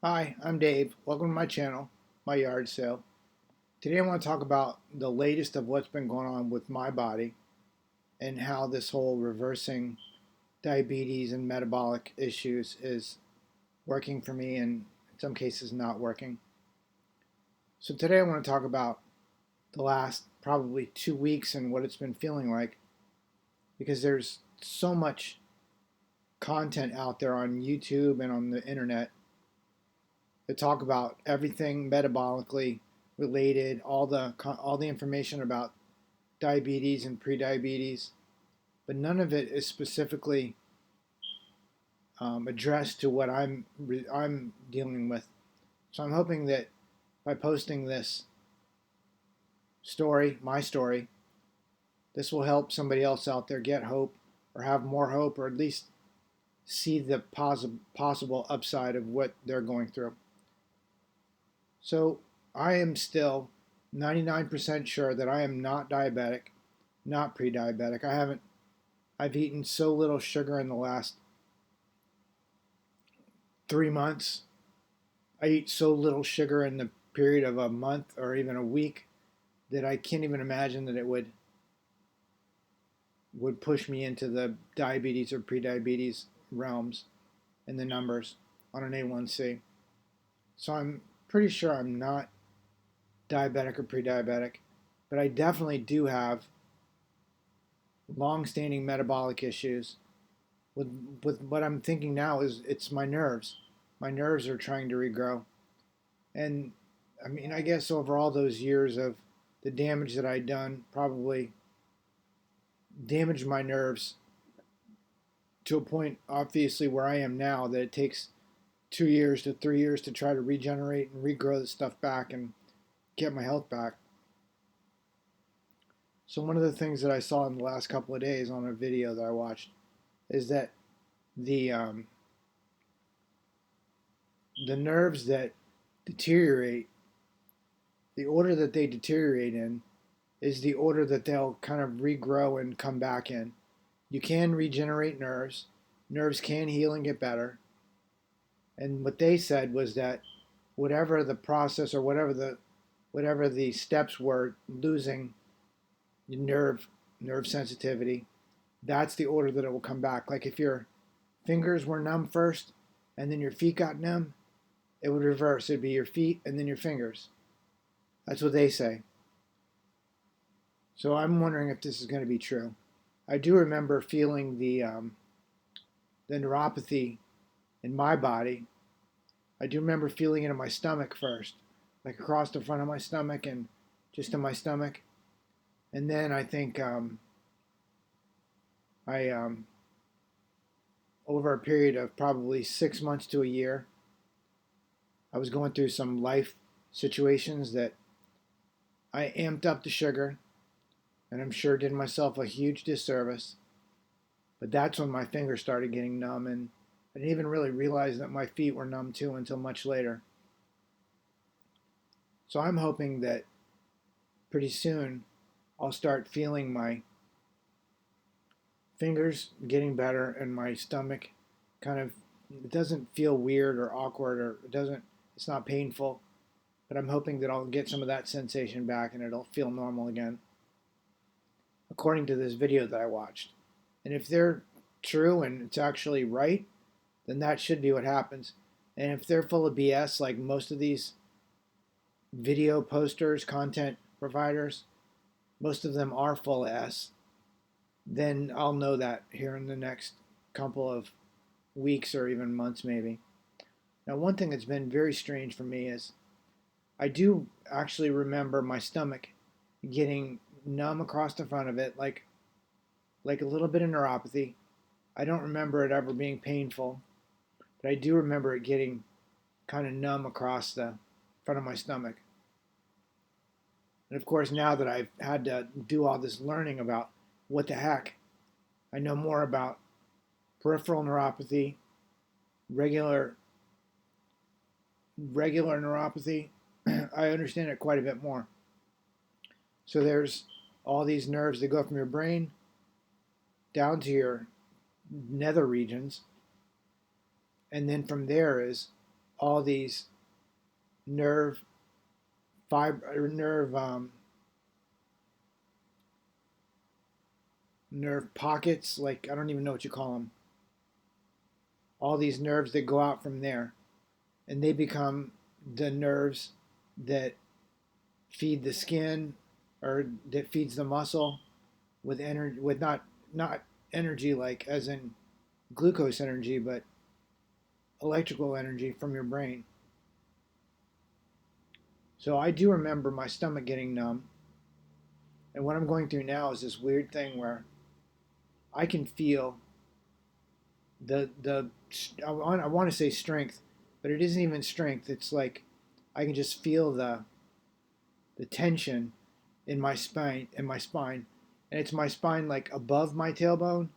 Hi, I'm Dave. Welcome to my channel, my yard sale. Today I want to talk about the latest of what's been going on with my body and how this whole reversing diabetes and metabolic issues is working for me and in some cases not working. So today I want to talk about the last probably 2 weeks and what it's been feeling like because there's so much content out there on YouTube and on the internet to talk about everything metabolically related, all the information about diabetes and prediabetes, but none of it is specifically addressed to what I'm dealing with. So I'm hoping that by posting this story, my story, this will help somebody else out there get hope or have more hope or at least see the possible upside of what they're going through. So I am still 99% sure that I am not diabetic, not pre-diabetic. I've eaten so little sugar in the last 3 months. I eat so little sugar in the period of a month or even a week that I can't even imagine that it would push me into the diabetes or prediabetes realms in the numbers on an A1C. So I'm pretty sure I'm not diabetic or pre-diabetic, but I definitely do have long-standing metabolic issues. With what I'm thinking now is it's my nerves. My nerves are trying to regrow, and I mean I guess over all those years of the damage that I'd done, probably damaged my nerves to a point, obviously, where I am now that it takes 2 years to 3 years to try to regenerate and regrow this stuff back and get my health back. So one of the things that I saw in the last couple of days on a video that I watched is that the um, the nerves that deteriorate, the order that they deteriorate in, is the order that they'll kind of regrow and come back in. You can regenerate nerves. Nerves can heal and get better. And what they said was that whatever the process or whatever the steps were losing nerve sensitivity, that's the order that it will come back. Like if your fingers were numb first and then your feet got numb, it would reverse. It'd be your feet and then your fingers. That's what they say. So I'm wondering if this is going to be true. I do remember feeling the neuropathy in my body. I do remember feeling it in my stomach first, like across the front of my stomach and just in my stomach. And then I think I over a period of probably 6 months to a year, I was going through some life situations that I amped up the sugar, and I'm sure did myself a huge disservice. But that's when my fingers started getting numb, and I didn't even really realize that my feet were numb too until much later. So I'm hoping that pretty soon I'll start feeling my fingers getting better and my stomach kind of, it doesn't feel weird or awkward, or it's not painful, but I'm hoping that I'll get some of that sensation back and it'll feel normal again, according to this video that I watched. And if they're true and it's actually right, then that should be what happens. And if they're full of BS, like most of these video posters, content providers, most of them are full of S, then I'll know that here in the next couple of weeks or even months maybe. Now, one thing that's been very strange for me is I do actually remember my stomach getting numb across the front of it, like a little bit of neuropathy. I don't remember it ever being painful, but I do remember it getting kind of numb across the front of my stomach. And of course, now that I've had to do all this learning about what the heck, I know more about peripheral neuropathy, regular neuropathy. I understand it quite a bit more. So there's all these nerves that go from your brain down to your nether regions, and then from there is all these nerve nerve nerve pockets, like I don't even know what you call them. All these nerves that go out from there, and they become the nerves that feed the skin, or that feeds the muscle with energy, with not energy like as in glucose energy, but electrical energy from your brain. So I do remember my stomach getting numb, and what I'm going through now is this weird thing where I can feel the I want to say strength, but it isn't even strength. It's like I can just feel the tension in my spine, and it's my spine like above my tailbone,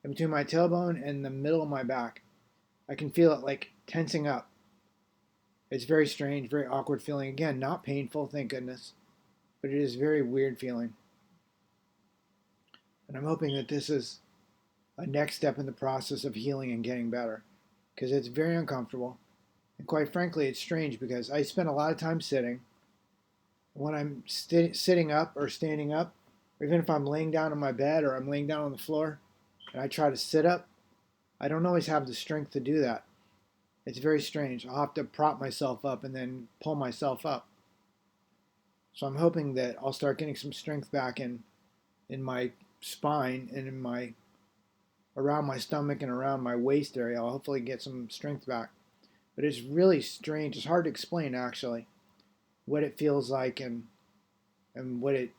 and between my tailbone and the middle of my back. I can feel it like tensing up. It's very strange, very awkward feeling. Again, not painful, thank goodness, but it is very weird feeling. And I'm hoping that this is a next step in the process of healing and getting better, because it's very uncomfortable. And quite frankly, it's strange because I spend a lot of time sitting. When I'm sitting up or standing up, or even if I'm laying down on my bed or I'm laying down on the floor and I try to sit up, I don't always have the strength to do that. It's very strange. I'll have to prop myself up and then pull myself up. So I'm hoping that I'll start getting some strength back in my spine and in my around my stomach and around my waist area. I'll hopefully get some strength back. But it's really strange. It's hard to explain actually what it feels like and what it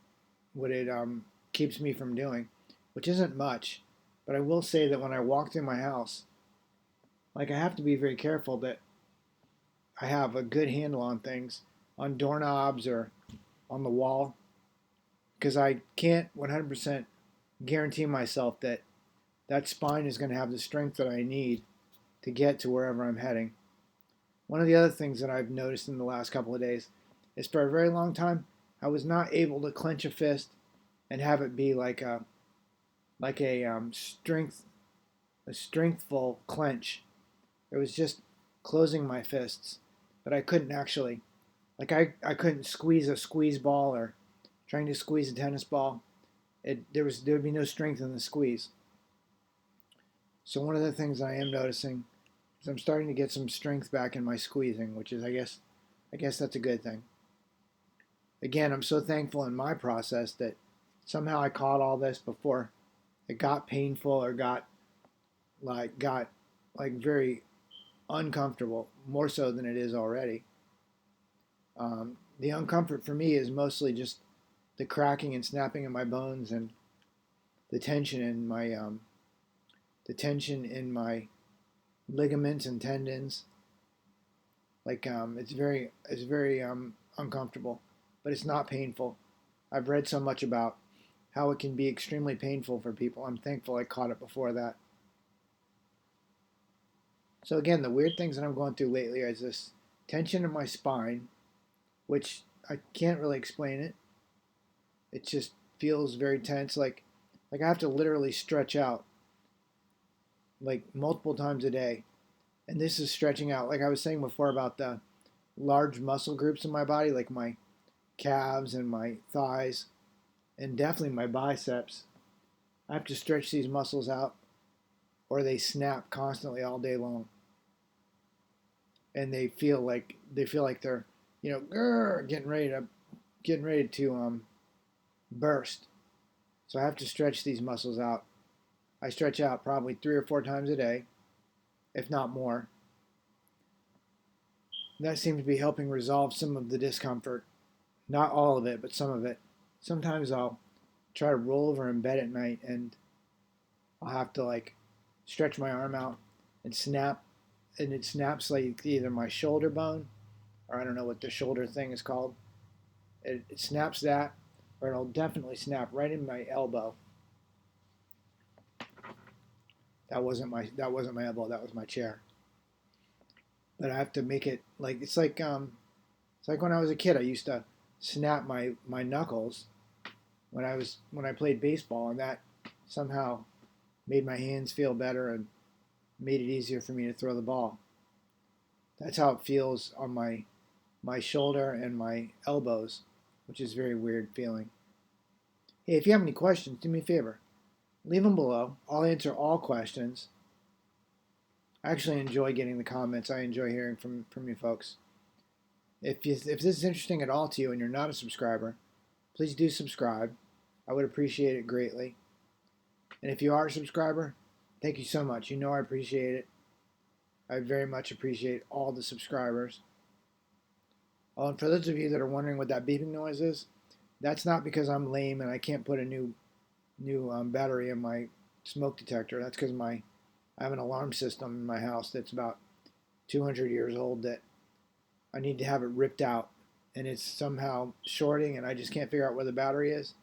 keeps me from doing, which isn't much. But I will say that when I walk through my house, like I have to be very careful that I have a good handle on things, on doorknobs or on the wall, because I can't 100% guarantee myself that that spine is going to have the strength that I need to get to wherever I'm heading. One of the other things that I've noticed in the last couple of days is for a very long time I was not able to clench a fist and have it be like a strengthful clench. It was just closing my fists, but I couldn't actually I couldn't squeeze a squeeze ball or trying to squeeze a tennis ball. There would be no strength in the squeeze. So one of the things I am noticing is I'm starting to get some strength back in my squeezing, which is I guess that's a good thing. Again, I'm so thankful in my process that somehow I caught all this before it got painful or got very uncomfortable, more so than it is already. The uncomfort for me is mostly just the cracking and snapping of my bones and the tension in my ligaments and tendons. It's very uncomfortable, but it's not painful. I've read so much about how it can be extremely painful for people. I'm thankful I caught it before that. So again, the weird things that I'm going through lately is this tension in my spine, which I can't really explain it. It just feels very tense, like I have to literally stretch out like multiple times a day. And this is stretching out, like I was saying before about the large muscle groups in my body, like my calves and my thighs, and definitely my biceps. I have to stretch these muscles out, or they snap constantly all day long, and they feel like they're getting ready to burst. So I have to stretch these muscles out. I stretch out probably 3 or 4 times a day, if not more. That seems to be helping resolve some of the discomfort. Not all of it, but some of it. Sometimes I'll try to roll over in bed at night and I'll have to like stretch my arm out and snap, and it snaps like either my shoulder bone, or I don't know what the shoulder thing is called. It snaps that, or it'll definitely snap right in my elbow. That wasn't my elbow. That was my chair. But I have to make it like it's like when I was a kid. I used to snap my knuckles when I played baseball, and that somehow made my hands feel better and made it easier for me to throw the ball. That's how it feels on my shoulder and my elbows, which is very weird feeling. Hey, if you have any questions, do me a favor. Leave them below. I'll answer all questions. I actually enjoy getting the comments. I enjoy hearing from you folks. If this is interesting at all to you and you're not a subscriber, please do subscribe. I would appreciate it greatly. And if you are a subscriber, thank you so much. You know I appreciate it. I very much appreciate all the subscribers. Oh, and for those of you that are wondering what that beeping noise is, that's not because I'm lame and I can't put a new battery in my smoke detector. That's because I have an alarm system in my house that's about 200 years old that I need to have it ripped out, and it's somehow shorting, and I just can't figure out where the battery is,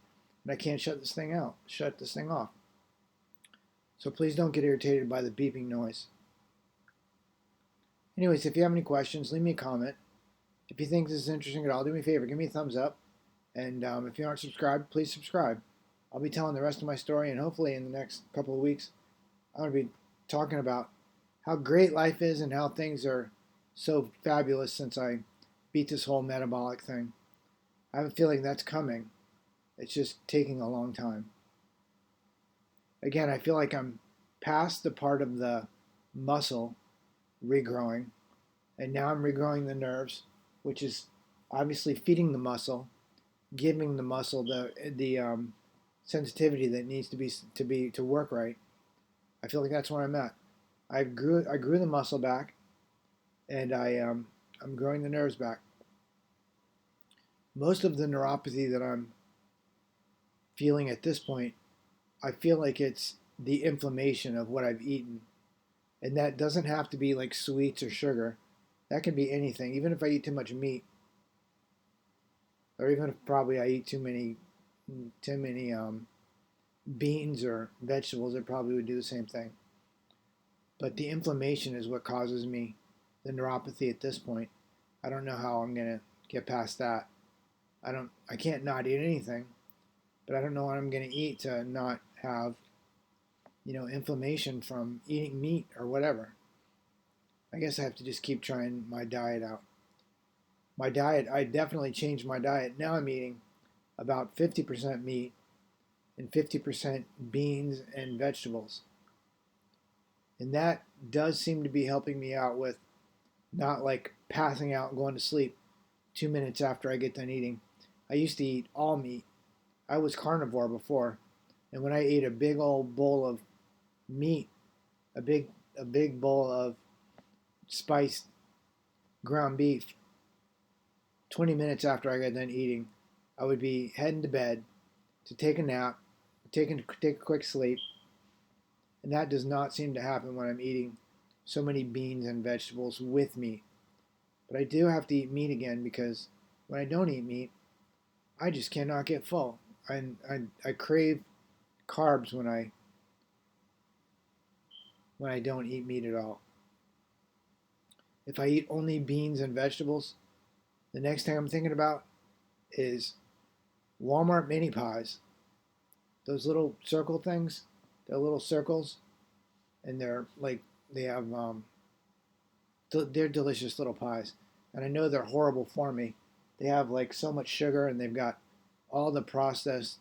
and I can't shut this thing off. So please don't get irritated by the beeping noise. Anyways, if you have any questions, leave me a comment. If you think this is interesting at all, do me a favor, give me a thumbs up. And if you aren't subscribed, please subscribe. I'll be telling the rest of my story, and hopefully in the next couple of weeks, I'm going to be talking about how great life is and how things are so fabulous since I beat this whole metabolic thing. I have a feeling that's coming. It's just taking a long time. Again, I feel like I'm past the part of the muscle regrowing, and now I'm regrowing the nerves, which is obviously feeding the muscle, giving the muscle the sensitivity that needs to work right. I feel like that's where I'm at. I grew the muscle back, and I'm growing the nerves back. Most of the neuropathy that I'm feeling at this point, I feel like it's the inflammation of what I've eaten, and that doesn't have to be like sweets or sugar. That can be anything. Even if I eat too much meat, or even if probably I eat too many beans or vegetables, it probably would do the same thing. But the inflammation is what causes me the neuropathy at this point. I don't know how I'm gonna get past that. I can't not eat anything, but I don't know what I'm gonna eat to not have, inflammation from eating meat or whatever. I guess I have to just keep trying my diet out. My diet, I definitely changed my diet. Now I'm eating about 50% meat and 50% beans and vegetables. And that does seem to be helping me out with not like passing out and going to sleep 2 minutes after I get done eating. I used to eat all meat. I was carnivore before, and when I ate a big old bowl of meat, a big bowl of spiced ground beef, 20 minutes after I got done eating, I would be heading to bed to take a nap, take a quick sleep, and that does not seem to happen when I'm eating so many beans and vegetables with meat. But I do have to eat meat again because when I don't eat meat, I just cannot get full. I crave carbs when I don't eat meat at all. If I eat only beans and vegetables, the next thing I'm thinking about is Walmart mini pies. Those little circle things, they're little circles, and they have they're delicious little pies. And I know they're horrible for me. They have like so much sugar, and they've got all the processed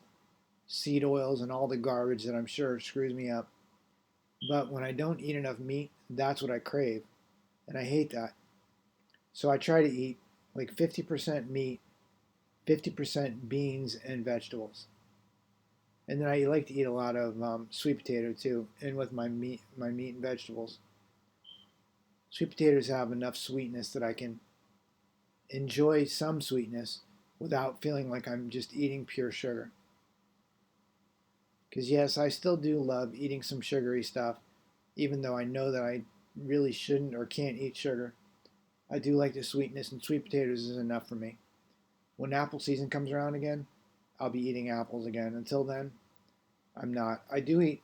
seed oils and all the garbage that I'm sure screws me up. But when I don't eat enough meat, that's what I crave. And I hate that. So I try to eat like 50% meat, 50% beans and vegetables. And then I like to eat a lot of sweet potato too, and with my meat and vegetables. Sweet potatoes have enough sweetness that I can enjoy some sweetness without feeling like I'm just eating pure sugar. Because yes, I still do love eating some sugary stuff, even though I know that I really shouldn't or can't eat sugar. I do like the sweetness, and sweet potatoes is enough for me. When apple season comes around again, I'll be eating apples again. Until then, I'm not. I do eat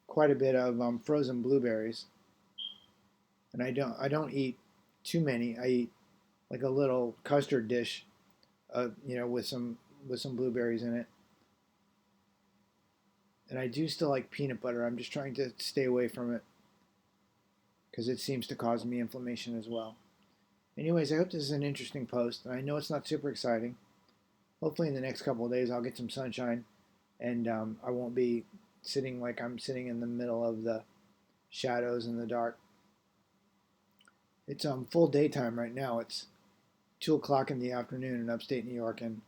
quite a bit of frozen blueberries, and I don't eat too many. I eat like a little custard dish, with some blueberries in it. And I do still like peanut butter. I'm just trying to stay away from it because it seems to cause me inflammation as well. Anyways, I hope this is an interesting post, and I know it's not super exciting. Hopefully in the next couple of days I'll get some sunshine, and I won't be sitting like I'm sitting in the middle of the shadows in the dark. It's full daytime right now. It's 2 o'clock in the afternoon in upstate New York, and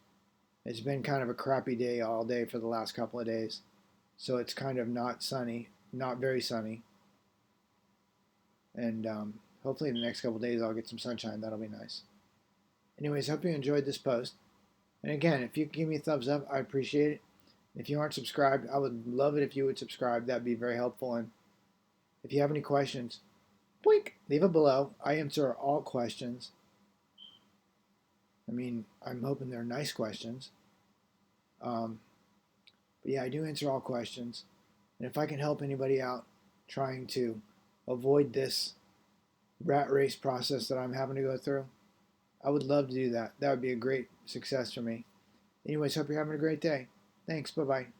it's been kind of a crappy day all day for the last couple of days. So it's kind of not sunny, not very sunny, and hopefully in the next couple of days I'll get some sunshine. That'll be nice. Anyways, hope you enjoyed this post. And again, if you could give me a thumbs up, I appreciate it. If you aren't subscribed, I would love it if you would subscribe. That'd be very helpful. And if you have any questions, boink, leave it below. I answer all questions. I mean, I'm hoping they're nice questions. But yeah, I do answer all questions. And if I can help anybody out trying to avoid this rat race process that I'm having to go through, I would love to do that. That would be a great success for me. Anyways, hope you're having a great day. Thanks. Bye-bye.